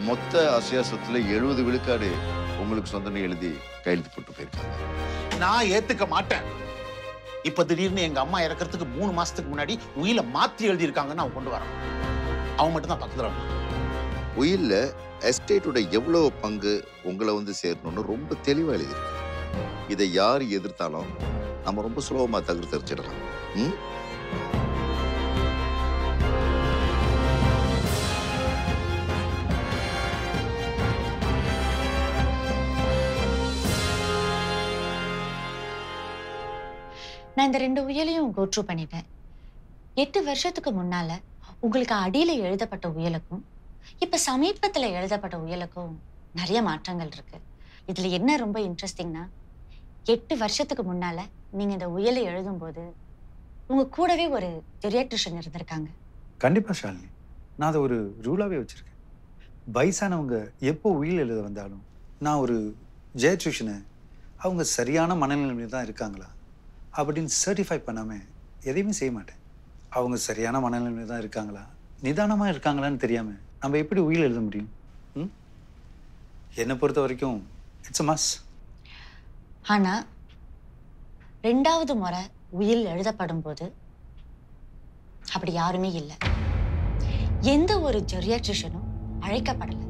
மொத்த அசையா சொத்துல 70 விழுக்காடு உங்களுக்கு சொந்தம்னு எழுதி கையெழுத்து போட்டு போயிருக்காங்க. நான் ஏத்துக்க மாட்டேன். இப்ப திடீர்னு எங்க அம்மா இறக்கிறதுக்கு 3 மாசத்துக்கு முன்னாடி உயில மாத்தி எழுதி இருக்காங்கன்னு அவன் கொண்டு வரான். அவன் மட்டும் தான் பக்கத்துல வரான். உயில்ல எஸ்டேட்டோட எவ்வளவு பங்கு உங்களை வந்து சேரணும்னு ரொம்ப தெளிவா எழுதியிருக்கு. இதை யார் எதிர்த்தாலும் நம்ம ரொம்ப சுலபமா தகர்த்தெறிச்சிடலாம். நான் இந்த 2 உயிலையும் கோட்ரூ பண்ணிட்டேன். 8 வருஷத்துக்கு முன்னால உங்களுக்கு அடியில எழுதப்பட்ட உயலுக்கும் இப்ப சமீபத்துல எழுதப்பட்ட உயலுக்கும் நிறைய மாற்றங்கள் இருக்கு. இதுல என்ன ரொம்ப இன்ட்ரெஸ்டிங்னா 8 வருஷத்துக்கு முன்னால நீங்க இந்த உயலை எழுதும் போது உங்க கூடவே ஒரு ஜெரியாட்ரிஷியன் இருந்திருக்காங்க. கண்டிப்பா ஷாலினி, நான் அதை ஒரு ரூலாவே வச்சிருக்கேன். வயசானவங்க எப்போ உயில் எழுத வந்தாலும் நான் ஒரு ஜெரியாட்ரிஷியனை அவங்க சரியான மனநிலைமையில தான் இருக்காங்களா அப்படின்னு சர்டிஃபை பண்ணாமல் எதையுமே செய்ய மாட்டேன். அவங்க சரியான மனநிலைமையில தான் இருக்காங்களா, நிதானமாக இருக்காங்களான்னு தெரியாமல் நம்ம எப்படி உயில் எழுத முடியும்? என்னை பொறுத்த வரைக்கும் இட்ஸ் அ மஸ். ஆனால் 2வது முறை உயில் எழுதப்படும் போது அப்படி யாருமே இல்லை. எந்த ஒரு ஜெரியாட்ரிஷியனும் அழைக்கப்படலை.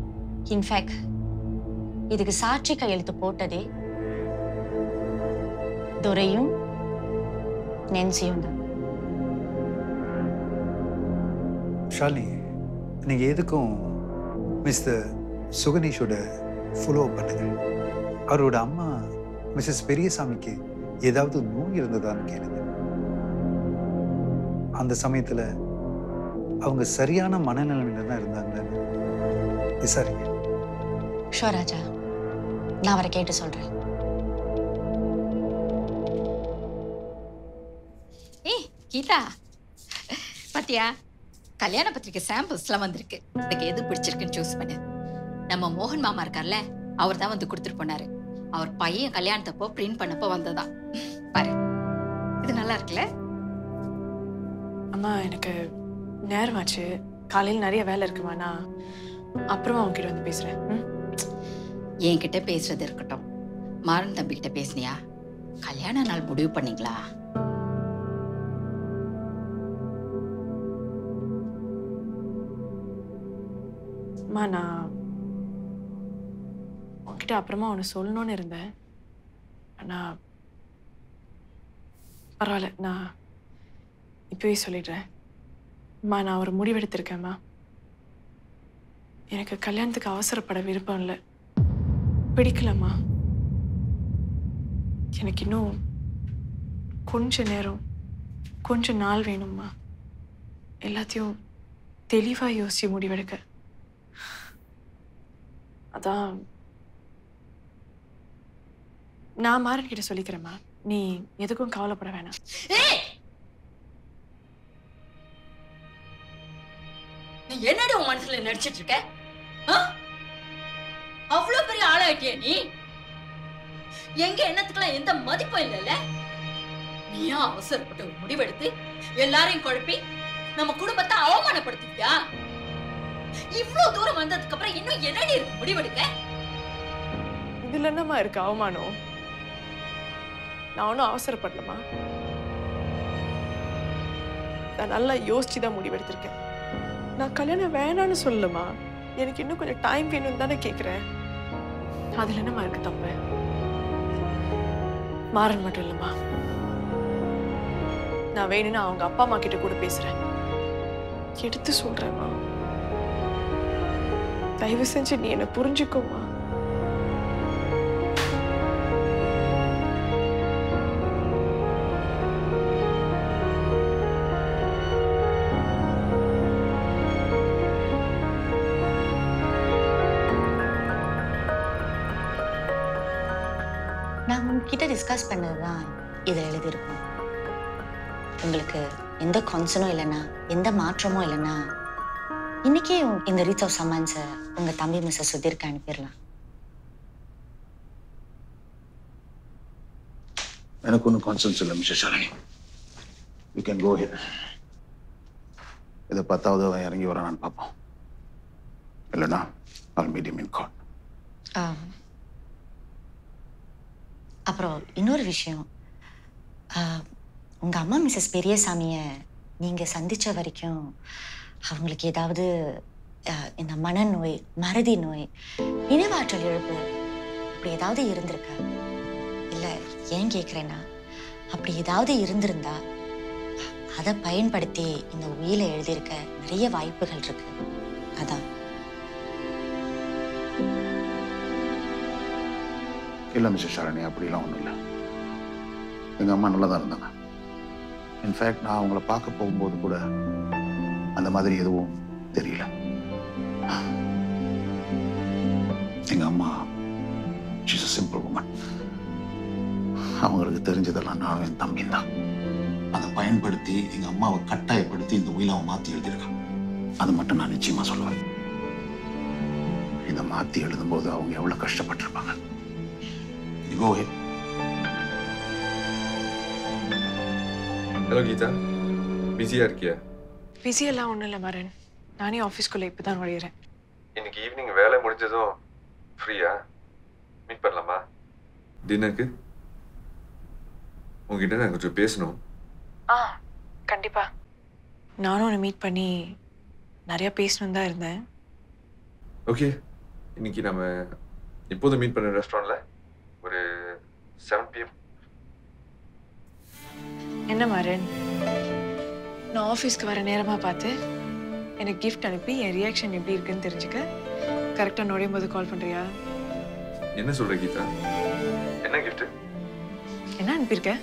இன்ஃபேக்ட் இதுக்கு சாட்சி கையெழுத்து போட்டதே துரையும் நென்சியும் தான். ஷாலினி, நீங்கள் எதுக்கும் மிஸ்டர் சுகனேஷோட ஃபாலோ பண்ணுங்க. அவரோட அம்மா மிஸ்ஸஸ் பெரியசாமிக்கு ஏதாவது நோய் இருந்ததான்னு கேளுங்க. அந்த சமயத்தில் அவங்க சரியான மனநிலைமையில தான் இருந்தாங்கன்னு விசாரிங்க. ஷோ ராஜா, நான் அவரை கேட்டு சொல்றேன். கீதா, பாத்தியா கல்யாண பத்திரிக்கை சாம்பிள்ஸ்லாம் வந்திருக்கு. இதுக்கு எது பிடிச்சிருக்குன்னு சூஸ் பண்ணு. நம்ம மோகன் மாமா இருக்கார்ல, அவர் தான் வந்து கொடுத்துட்டு போனாரு. அவர் பையன் கல்யாணத்தப்போ பிரிண்ட் பண்ணப்போ வந்ததான். பாரு, இது நல்லா இருக்குல்ல? அம்மா, எனக்கு நேரமாச்சு. காலையில் நிறைய வேலை இருக்குமா, நான் அப்புறமா உங்ககிட்ட வந்து பேசுறேன். என்கிட்ட பேசுறது இருக்கட்டும், மாறன் தம்பி கிட்ட பேசுனியா? கல்யாண நாள் முடிவு பண்ணீங்களா? அம்மா, நான் உங்ககிட்ட அப்புறமா ஒன்று சொல்லணும்னு இருந்தேன். ஆனால் பரவாயில்ல, நான் இப்பவே சொல்லிடுறேன். அம்மா, நான் ஒரு முடிவெடுத்திருக்கேம்மா. எனக்கு கல்யாணத்துக்கு அவசரப்பட விருப்பம் இல்லை, பிடிக்கலம்மா. எனக்கு இன்னும் கொஞ்ச நேரம், கொஞ்ச நாள் வேணும்மா. எல்லாத்தையும் தெளிவாக யோசிச்சு முடிவெடுக்க. அதான் நான் மாறன் கிட்ட சொல்லிக்கிறேம்மா. நீ எதுக்கும் கவலைப்பட வேணாம். நீ என்னடி உன் மனசுல நடிச்சிட்டு இருக்க? அவ்வளவு பெரிய ஆளாயிட்டிய நீ? எங்க எண்ணத்துக்குலாம் எந்த மதிப்பும் இல்லைல்ல? நீயா அவசரப்பட்ட ஒரு முடிவெடுத்து எல்லாரையும் குழப்பி நம்ம குடும்பத்தை அவமானப்படுத்திட்டியா? இவ்வளவு தூரம் வந்ததுக்கு அப்புறம் இன்னும் என்னடி இருக்கு முடிவெடுக்க? இதுல என்னமா இருக்கு அவமானம்? நான் ஒன்னும் அவசரப்படலமா. நான் நல்லா யோசிச்சுதான் முடிவெடுத்திருக்கேன். நான் கல்யாணம் வேணான்னு சொல்லலமா. எனக்கு இன்னும் கொஞ்சம் டைம் வேணும்னு தானே கேக்குறேன். அதுல என்னமா இருக்கு தப்பு? மாறன் மட்டும் இல்லம்மா, நான் வேணும்னா அவங்க அப்பா அம்மா கிட்ட கூட பேசுறேன். எடுத்து சொல்றேம்மா. தயவு செஞ்சு நீ என்ன புரிஞ்சுக்கோமா. நான் உங்ககிட்ட டிஸ்கஸ் பண்ணதுதான் இதை எழுதியிருக்கோம். உங்களுக்கு எந்த கன்சர்னும் இல்லைன்னா, எந்த மாற்றமும் இல்லைன்னா, இன்னைக்கே இந்த ரீச் ஆஃப் சம்மன்ஸை உங்க தம்பி மிஸ்ஸஸ் சுதீருக்கு அனுப்பிடலாம். எனக்கு ஒன்றும் கான்சன்ஸ் இல்லை mister Shalini. You can go here. இதை 10வது இறங்கி வரானான்னு பார்ப்போம். இல்லைனா I'll meet him in court. அப்புறம் இன்னொரு விஷயம், உங்க அம்மா மிஸ்ஸஸ் பெரியசாமியை நீங்க சந்திச்ச வரைக்கும் அவங்களுக்கு ஏதாவது இந்த மனநோய், மறதி நோய், நினைவாற்றல் இழப்பு அப்படி ஏதாவது இருந்திருக்கா? இல்ல ஏன் கேட்குறேன்னா, அப்படி ஏதாவது இருந்திருந்தா அதை பயன்படுத்தி இந்த உயிரை எழுதியிருக்க நிறைய வாய்ப்புகள் இருக்கு. அதான். இல்லை மிஸ்டர் ஷரணி, அப்படிலாம் ஒன்றும் இல்லை. எங்கள் அம்மா நல்லா தான் இருந்தாங்க. இன்ஃபேக்ட் நான் அவங்கள பார்க்க போகும்போது கூட அந்த மாதிரி எதுவும் தெரியல. எங்கள் அம்மா ஷீஸ் a simple woman. அவங்களுக்கு தெரிஞ்சதெல்லாம் நானும் என் தம்பியும் தான். அதை பயன்படுத்தி எங்கள் அம்மாவை கட்டாயப்படுத்தி இந்த உயிரை அவன் மாற்றி எழுதியிருக்கான். அது மட்டும் நான் நிச்சயமா சொல்லுவேன். இதை மாற்றி எழுதும்போது அவங்க எவ்வளோ கஷ்டப்பட்டிருப்பாங்க. Go ahead. ஹலோ கீதா, பிஸியாக இருக்கியா? பிஸியெல்லாம் ஒன்றும் இல்லை மரன். நானே ஆஃபீஸ்க்குள்ளே இப்போ தான் நுழையிறேன். இன்னைக்கு ஈவினிங் வேலை முடிஞ்சதும் ஃப்ரீயா மீட் பண்ணலாமா டின்னருக்கு? உங்ககிட்ட நான் கொஞ்சம் பேசணும். கண்டிப்பா. நானும் உன்னை மீட் பண்ணி நிறைய பேசணும் தான் இருந்தேன். ஓகே, இன்னைக்கு நம்ம இப்போது மீட் பண்ண ரெஸ்டாரண்ட்ல ஒரு 7 PM. என்ன மரன், நான் ஆஃபீஸ்க்கு வர நேரமாக பார்த்து எனக்கு கிஃப்ட் அனுப்பி என் ரியாக்ஷன் எப்படி இருக்குன்னு தெரிஞ்சுக்க கரெக்டாக நுழையும் போது கால் பண்ணுறியா? என்ன சொல்ற கீதா? என்ன கிஃப்ட்? என்ன அனுப்பியிருக்க?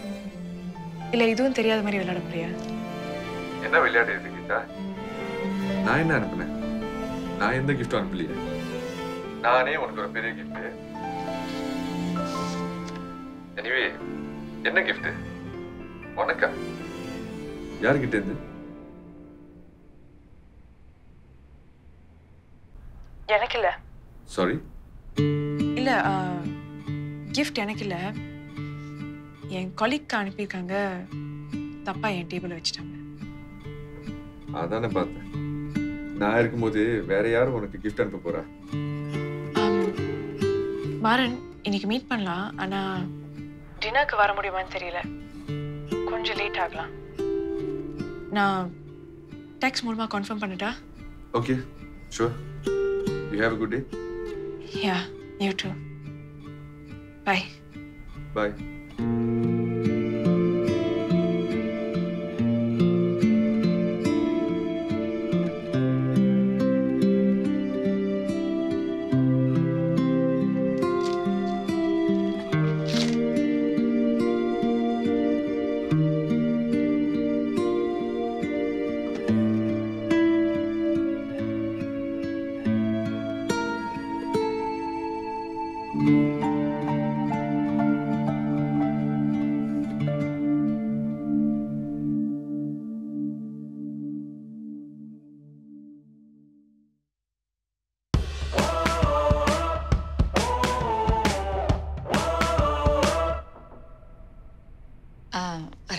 இல்லை இதுவும் தெரியாத மாதிரி விளையாட போறியா? என்ன விளையாட்டு இது கீதா? நான் என்ன அனுப்புனேன்? நான் எந்த கிஃப்டும் அனுப்பலையே. நானே உனக்கு ஒரு பெரிய கிஃப்ட். எனிவே, என்ன கிஃப்ட்? உனக்கா? யாருக்கிட்ட இருந்து? எனக்கு இல்லை. சாரி? இல்லை, கிஃப்ட் எனக்கு இல்லை. என் கொலீக்கு அனுப்பியிருக்காங்க. தப்பா என் டேபிள் வச்சுட்டாங்க. அதானே பார்த்தேன். நான் இருக்கும்போது வேற யாரும் உனக்கு கிஃப்ட் அனுப்ப போறா? மாறன், இன்னைக்கு மீட் பண்ணலாம். ஆனா டின்னருக்கு வர முடியுமான்னு தெரியல. கொஞ்சம் லேட் ஆகலாம். நான் டெக்ஸ்ட் மூலமா கன்ஃபார்ம் பண்ணிட்டா? Okay, sure. You have a good day. Yeah, you too. Bye. Bye.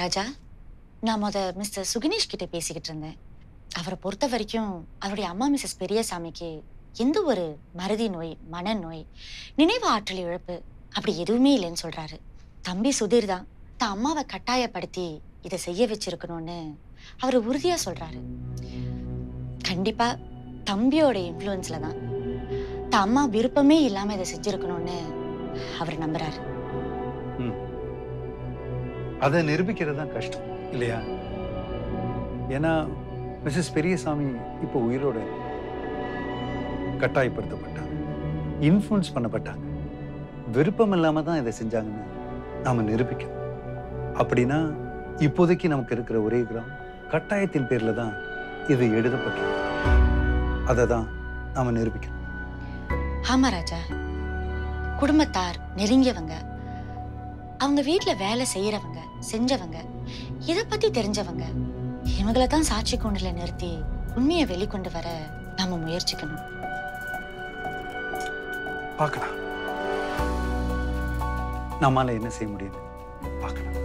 ராஜா, நான் மிஸ்டர் சுகினேஷ் கிட்ட பேசிக்கிட்டு இருந்தேன். அவரை பொறுத்த வரைக்கும் அவருடைய அம்மா மிஸ்ஸஸ் பெரியசாமிக்கு எந்த ஒரு மறதி நோய், மனநோய், நினைவு ஆற்றல் இழப்பு அப்படி எதுவுமே இல்லைன்னு சொல்றாரு. தம்பி சுதீர் தான் தான் அம்மாவை கட்டாயப்படுத்தி இதை செய்ய வச்சிருக்கணும்னு அவர் உறுதியா சொல்றாரு. கண்டிப்பா தம்பியோட இன்ஃப்ளூயன்ஸ்ல தான் தான் அம்மா விருப்பமே இல்லாம இதை செஞ்சிருக்கணும்னு அவர் நம்புறாரு. அதை நிரூபிக்கிறது தான் கஷ்டம் இல்லையா? ஏன்னா மிஸ்ஸஸ் பெரியசாமி இப்போ உயிரோட கட்டாயப்படுத்தப்பட்டாங்க, இன்ஃப்ளூயன்ஸ் பண்ணப்பட்டாங்க, விருப்பம் இல்லாம தான் இதை செஞ்சாங்கன்னு நாம நிரூபிக்கணும். அப்படின்னா இப்போதைக்கு நமக்கு இருக்கிற ஒரே கிராமம் கட்டாயத்தின் பேர்ல தான் இது எழுதப்பட்டது. அதை தான் நாம நிரூபிக்கணும். ஆமா ராஜா, குடும்பத்தார், நெருங்கியவங்க, அவங்க வீட்டுல வேலை செய்யறவங்க, செஞ்சவங்க, இதை பத்தி தெரிஞ்சவங்க, இவங்களை தான் சாட்சி கூண்டுல நிறுத்தி உண்மையை வெளிக்கொண்டு வர நாம முயற்சிக்கணும். பார்க்கலாம் நம்மால என்ன செய்ய முடியும், பார்க்கலாம்.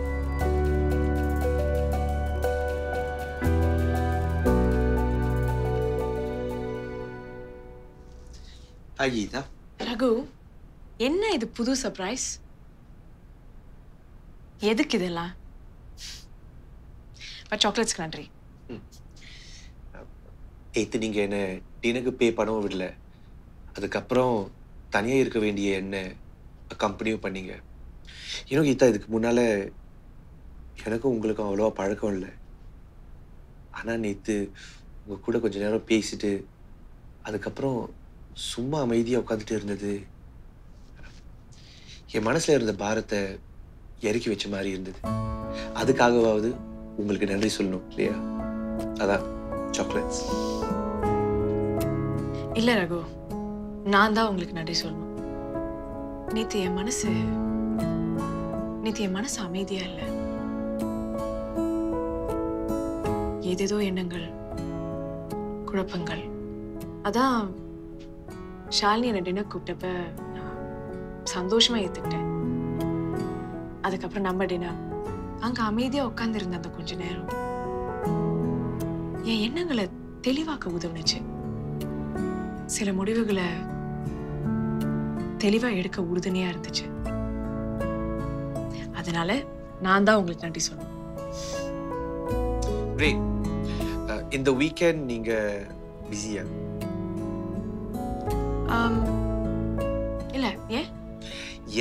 ஹாய் கீதா. ரகு, என்ன இது புது சர்ப்ரைஸ்? எதுக்கு இதெல்லாம்? சாக்லேட்ஸ்க்கு நன்றி. நேற்று நீங்கள் என்ன டினருக்கு பே பண்ணவும் விடல, அதுக்கப்புறம் தனியாக இருக்க வேண்டிய என்ன கம்பெனியும் பண்ணீங்க. இன்னும் கீதா, இதுக்கு முன்னால் எனக்கும் உங்களுக்கும் அவ்வளோவா பழக்கம் இல்லை. ஆனால் நேற்று உங்கள் கூட கொஞ்ச நேரம் பேசிட்டு அதுக்கப்புறம் சும்மா அமைதியாக உட்காந்துட்டு இருந்தது என் மனசில் இருந்த பாரத்தை இறக்கி வச்ச மாதிரி இருந்தது. அதுக்காகவாவது உங்களுக்கு நன்றி சொல்லணும் இல்லையா? அதான் சாக்லேட்ஸ். இல்ல ரகு, நான் தான் உங்களுக்கு நன்றி சொல்லணும். நேத்து என் மனசு அமைதியா இல்ல. ஏதேதோ எண்ணங்கள், குழப்பங்கள். அதான் ஷாலினி என்ன டின்னர் கூப்பிட்டப்ப நான் சந்தோஷமா ஏத்துக்கிட்டேன். அதுக்கப்புறம் நம்ம டின்னர் அங்க அமைதியா உட்கார்ந்து இருந்த அந்த கொஞ்ச நேரம் என் எண்ணங்களை தெளிவாக்க உதவுனுச்சு. சில முடிவுகளை தெளிவா எடுக்க உறுதுணையா இருந்துச்சு. அதனால நான் தான் உங்களுக்கு நன்றி சொல்லணும். இந்த வீக்கெண்ட் நீங்க பிஸியா? இல்ல, ஏன்?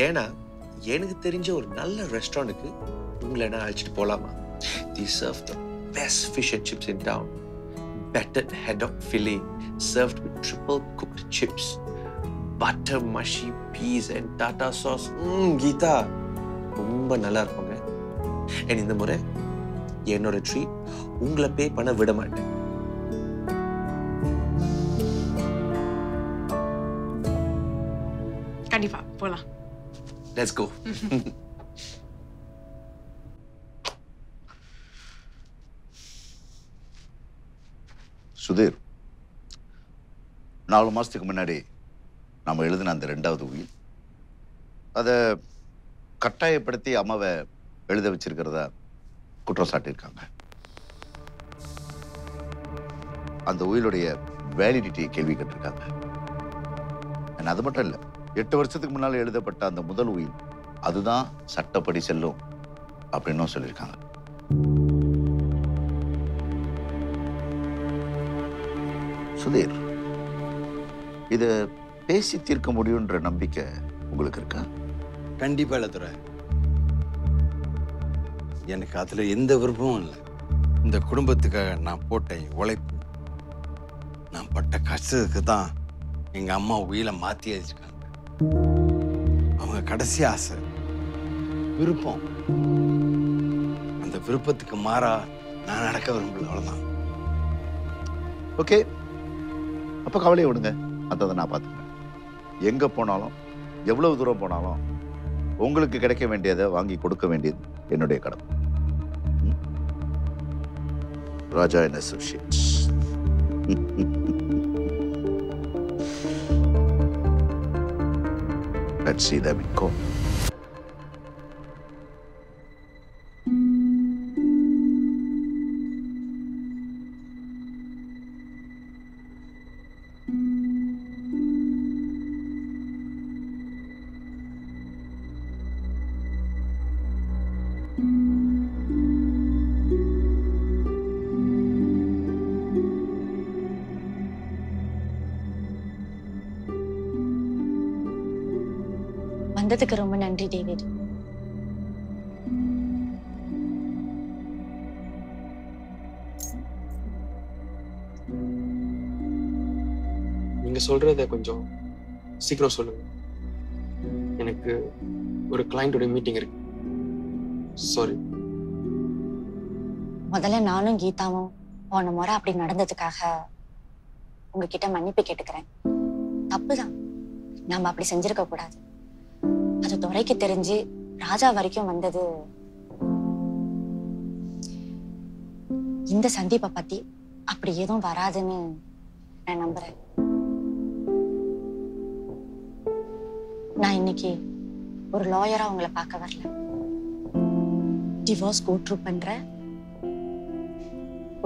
ஏன்னா எனக்கு தெரிஞ்ச ஒரு நல்ல ரெஸ்டாரண்ட்டுக்கு உங்களை நான் அழைச்சிட்டு போலாமா? They serve the best fish and chips in town. Battered haddock fillet served with triple cooked chips, butter mushy peas and tartar sauce. Geetha, ரொம்ப நல்லா இருப்பாங்க. And இந்த முறை என்னோட ட்ரீட் உங்களை பே பண்ண விட மாட்டேன். கண்டிப்பா போலாம். Let's go. சுதீர், 4 மாசத்துக்கு முன்னாடி நம்ம எழுதின அந்த 2வது உயில், அதை கட்டாயப்படுத்தி அம்மாவை எழுத வச்சிருக்கிறதா குற்றம் சாட்டியிருக்காங்க. அந்த உயிலுடைய வேலிடிட்டியை கேள்வி கேட்டிருக்காங்க. அது மட்டும் இல்லை, 8 வருஷத்துக்கு முன்னால் எழுதப்பட்ட அந்த முதல் உயில் அதுதான் சட்டப்படி செல்லும் அப்படின்னும் சொல்லியிருக்காங்க. சுதீர், இதை பேசி தீர்க்க முடியுன்ற நம்பிக்கை உங்களுக்கு இருக்கா? கண்டிப்பா இல்லை துரை. எனக்கு அதுல எந்த விருப்பமும் இல்லை. இந்த குடும்பத்துக்காக நான் போட்ட உழைப்பு, நான் பட்ட கஷ்டத்துக்கு தான் எங்க அம்மா உயிரை மாத்தி வச்சிருக்காங்க. அவங்க கடைசி ஆசை, விருப்பம். அந்த விருப்பத்துக்கு மாறா நான் நடக்க விரும்பல, அவ்வளவுதான். ஓகே, அப்ப கவலையை விடுங்க, அதை நான் பார்த்துக்கிறேன். எங்க போனாலும் எவ்வளவு தூரம் போனாலும் உங்களுக்கு கிடைக்க வேண்டியதை வாங்கி கொடுக்க வேண்டியது என்னுடைய கடமை. Raja and associates. Let's see them in court. வந்ததுக்கு ரொம்ப நன்றி டேவிட். நீங்க சொல்றத கொஞ்சம் சீக்கிரம் சொல்லுங்க. எனக்கு ஒரு கிளையண்டோட மீட்டிங் இருக்கு. சாரி. முதல்ல நானும் கீதாவும் போன முறை அப்படி நடந்ததுக்காக உங்ககிட்ட மன்னிப்பு கேட்டுக்கிறேன். தப்புதான், நாம அப்படி செஞ்சிருக்க கூடாது. அது துரைக்கு தெரிஞ்சு ராஜா வரைக்கும் வந்தது. இந்த சந்திப்பை பத்தி அப்படி எதுவும் வராதுன்னு நான் நம்புறேன். நான் இன்னைக்கு ஒரு லாயரா உங்களை பார்க்க வரல, டிவோர்ஸ் கோ த்ரூ பண்ற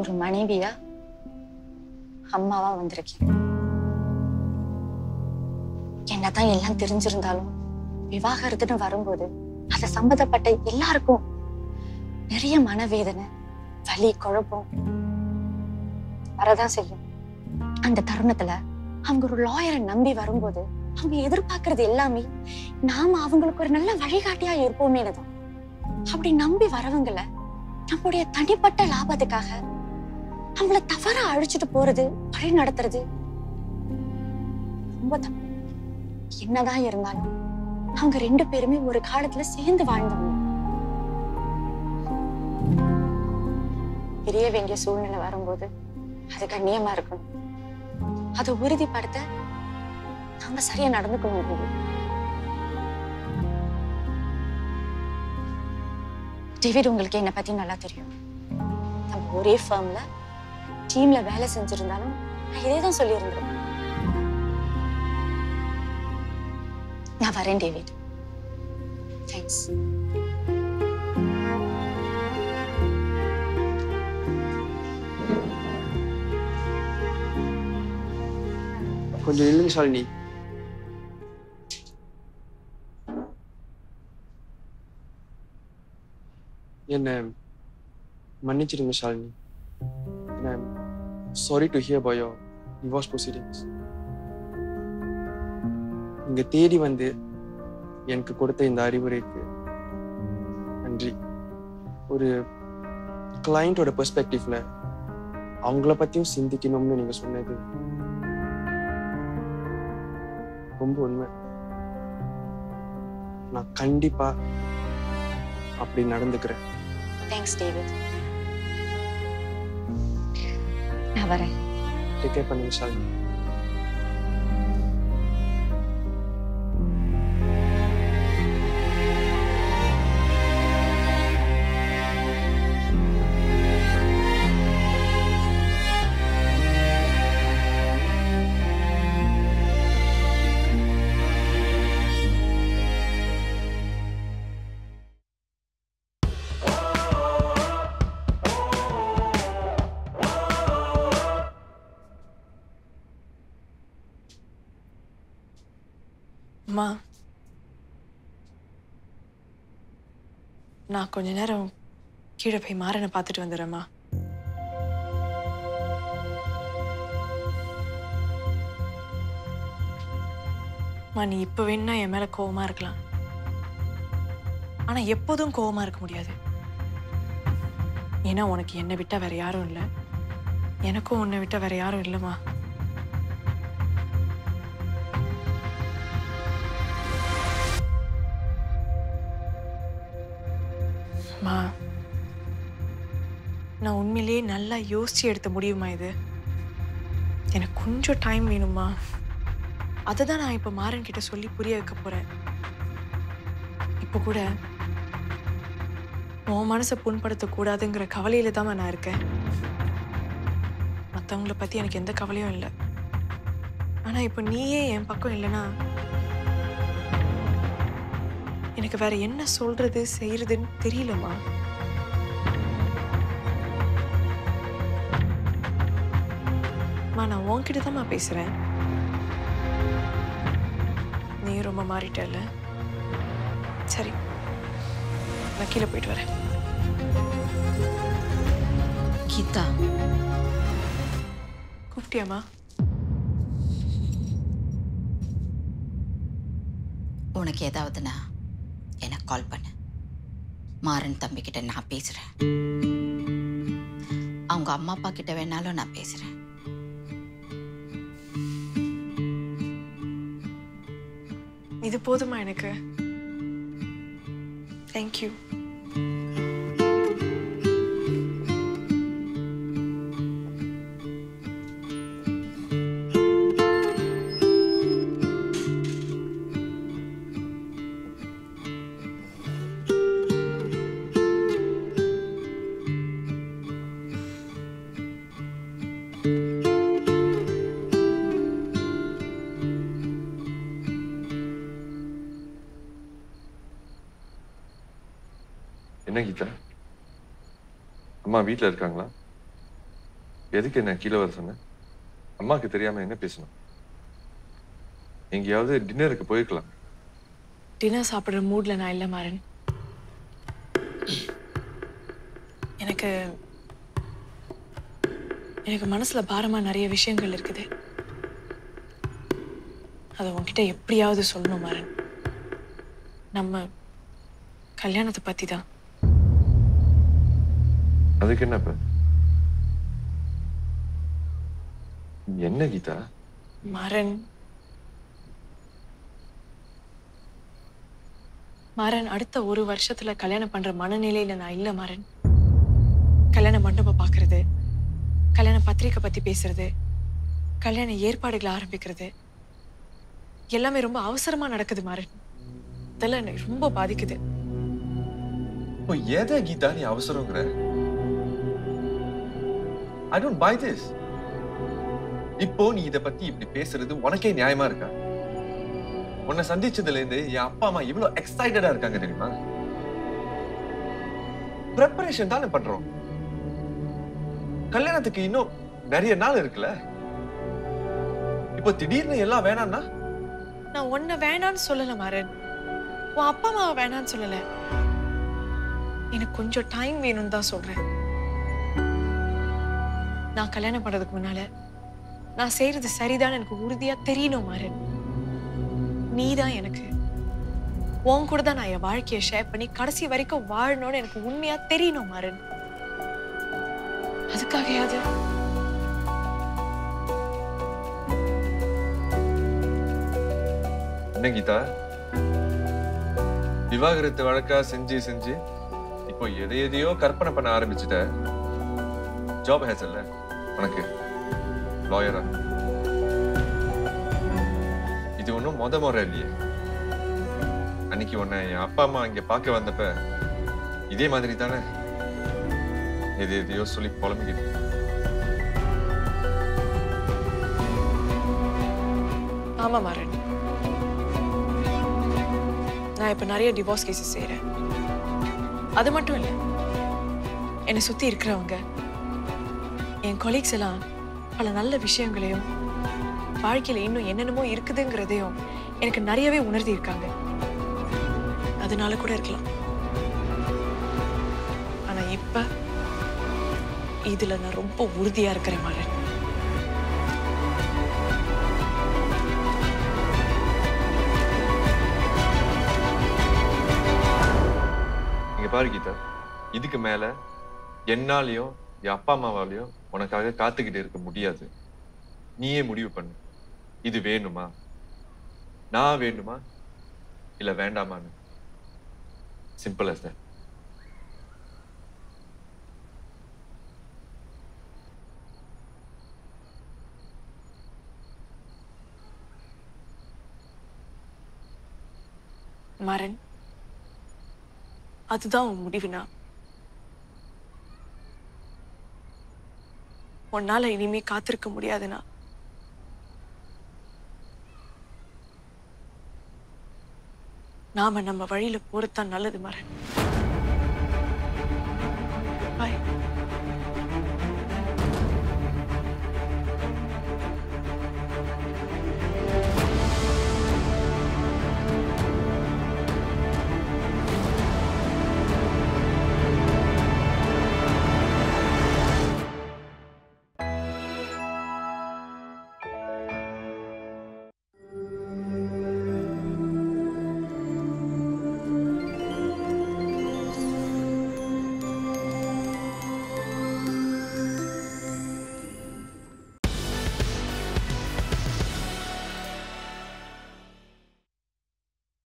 ஒரு மனைவியா, அம்மாவா வந்திருக்கேன். என்னதான் எல்லாம் தெரிஞ்சிருந்தாலும் விவாகரத்துன்னு வரும்போது அதை சம்மந்தப்பட்ட எல்லாருக்கும் நிறைய மனவேதனை, வலி, குழப்பம் வரதான் செய்யும். அந்த தருணத்துல அவங்க ஒரு லாயரை நம்பி வரும்போது அவங்க எதிர்பார்க்கறது எல்லாமே நாம அவங்களுக்கு ஒரு நல்ல வழிகாட்டியா இருப்போமேனு தான். அப்படி நம்பி வரவங்களை நம்முடைய தனிப்பட்ட லாபத்துக்காக அவங்கள தவறா அழிச்சிட்டு போறது, வழி நடத்துறது ரொம்ப தப்பு. என்னதான் இருந்தாலும் அவங்க 2 பேருமே ஒரு காலத்துல சேர்ந்து வாழ்ந்தவங்க. பிரிய வேண்டிய சூழ்நிலை வரும்போது அது கண்ணியமா இருக்கணும். அதை உறுதிப்படுத்த நாம சரியா நடந்துக்கணும். டேவிட், உங்களுக்கு என்னை பத்தி நல்லா தெரியும். நம்ம ஒரே ஃபார்ம்ல டீம்ல வேலை செஞ்சிருந்தாலும் நான் இதேதான் சொல்லியிருந்தேன். நான் வரேன் டேவிட். தேங்க்ஸ். கொஞ்சம் இல்லைங்க ஷாலினி. என்ன மன்னிச்சிடுங்க Shalini. Sorry to hear about your divorce proceedings. இங்க தேடி வந்து எனக்கு கொடுத்த இந்த அறிவுரைக்கு நன்றி. ஒரு கிளையண்டோட பெர்ஸ்பெக்டிவ்ல அவங்கள பத்தியும் சிந்திக்கணும்னு நீங்க சொன்னது ரொம்ப உண்மை. நான் கண்டிப்பா அப்படி நடந்துக்கிறேன். Thanks David. நான் வரேன். டேக் கேர் பண்ணுங்க ஷாலினி. அம்மா, நான் கொஞ்ச நேரம் கீழே போய் மாறனை பார்த்துட்டு வந்துடுறேம்மா. நீ இப்ப வேணா என் மேல கோவமா இருக்கலாம், ஆனா எப்போதும் கோவமா இருக்க முடியாது. ஏன்னா உனக்கு என்னை விட்டா வேற யாரும் இல்லை, எனக்கும் உன்னை விட்டா வேற யாரும் இல்லைம்மா. மா, நான் உண்மையிலேயே நல்லா யோசிச்சு எடுத்த முடியுமா இது? எனக்கு கொஞ்சம் டைம் வேணுமா? அதை தான் நான் இப்போ மாறன் கிட்ட சொல்லி புரிய வைக்க போறேன். இப்போ கூட உன் மனசை புண்படுத்தக்கூடாதுங்கிற கவலையில தான் நான் இருக்கேன். மற்றவங்கள பத்தி எனக்கு எந்த கவலையும் இல்லை. ஆனா இப்போ நீயே என் பக்கம் இல்லைன்னா எனக்கு வேற என்ன சொல்றது செய்யறதுன்னு தெரியலம்மா. நான் உன்கிட்ட தான் பேசுறேன். நீ ரொம்ப மாறிட்டல. சரி, நான் கீழே போயிட்டு வரேன். கீதா, கூப்பிட்டியாமா? உனக்கு ஏதாவதுன்னா எனக்கு கால் பண்ணு. மாறன் தம்பி கிட்ட நான் பேசுறேன். அவங்க அம்மா அப்பா கிட்ட வேணாலும் நான் பேசுறேன். இது போதுமா எனக்கு? தேங்க்யூ. என்ன கீதா, அம்மா வீட்டில் இருக்காங்களா? எதுக்கு என்ன கீழே வர சொன்ன? அம்மாவுக்கு தெரியாம என்ன பேசணும்? எங்கேயாவது டின்னருக்கு போயிருக்கலாம். டின்னர் சாப்பிடுற மூட்ல நான் இல்லை மாறன். எனக்கு எனக்கு மனசுல பாரமா நிறைய விஷயங்கள் இருக்குது. அதை உன்கிட்ட எப்படியாவது சொல்லணும் மாறன். நம்ம கல்யாணத்தை பத்தி தான். அதுக்கு என்ன இப்ப? என்ன கீதா? மாறன் மாறன் அடுத்த ஒரு வருஷத்துல கல்யாணம் பண்ற மனநிலையில நான் இல்ல மாறன். கல்யாண மண்டபம் பாக்குறது, கல்யாண பத்திரிக்கை பத்தி பேசுறது, கல்யாண ஏற்பாடுகளை ஆரம்பிக்கிறது எல்லாமே ரொம்ப அவசரமா நடக்குது மாறன். இதெல்லாம் என்னை ரொம்ப பாதிக்குது. இப்போ எதை கீதா நீ அவசரங்கிற? I don't buy this. இப்போ நீ இத பத்தி இப்படி பேசுறது உனக்கே நியாயமா இருக்கா? உன்னை சந்திச்சதுல இருந்து என் அப்பா அம்மா இவ்வளவு எக்ஸைட்டடா இருக்காங்க தெரியுமா? ப்ரிப்பரேஷன் தானே பண்றோம். கல்யாணத்துக்கு இன்னும் நிறைய நாள் இருக்குல்ல. இப்போ திடீர்னு எல்லாம் வேணாம்னா? நான் உன்னை வேணான்னு சொல்லல மாறன். உன் அப்பா அம்மாவை வேணான்னு சொல்லல. எனக்கு கொஞ்சம் டைம் வேணும்னு தான் சொல்றேன். நான் கல்யாணம் பண்றதுக்கு முன்னால நான் செய்யறது சரிதான் எனக்கு உறுதியா தெரியணும் மாறன். நீதான் எனக்கு. உன் கூட தான் நான் என் வாழ்க்கையை ஷேர் பண்ணி கடைசி வரைக்கும் வாழணும்னு எனக்கு உண்மையா தெரியணும் மாறன். அதுக்காகயாவது என்ன கீதா, விவாகரத்து வழக்கா செஞ்சு செஞ்சு இப்போ எதையோ கற்பனை பண்ண ஆரம்பிச்சுட்ட. ஜாப் ஹேஸ் இல்ல உனக்கு, லாயரா. இது ஒன்றும் முறை இல்லையே. அன்னைக்கு உன்னை என் அப்பா அம்மா இங்க பார்க்க வந்தப்ப இதே மாதிரி தானே எதையோ சொல்லி புலம்பிக்கிட்டு. ஆமா மாறன், நான் இப்ப நிறைய டிவோர்ஸ் கேசஸ் செய்யறேன். அது மட்டும் இல்ல, என்னை சுத்தி இருக்கிறவங்க என் கொலீக்ஸ் எல்லாம் பல நல்ல விஷயங்களையும் வாழ்க்கையில இன்னும் என்னென்னமோ இருக்குதுங்கிறதையும் எனக்கு நிறையவே உணர்த்தி இருக்காங்க. அதனால கூட இருக்கலாம். ஆனா இப்ப இதுல நான் ரொம்ப உறுதியா இருக்கிறேன் மாறன். இங்க பாரு கீதா, இதுக்கு மேல என்னாலயோ என் அப்பா அம்மாவாலையோ உனக்காக காத்துக்கிட்டு இருக்க முடியாது. நீயே முடிவு பண்ணு. இது வேணுமா, நான் வேணுமா, இல்ல வேண்டாமான்னு. Simple as that. மாறன், அதுதான் உன் முடிவுனா உன்னால இனிமே காத்திருக்க முடியாதுனா நாம நம்ம வழியில போறதுதான் நல்லது மாறன்.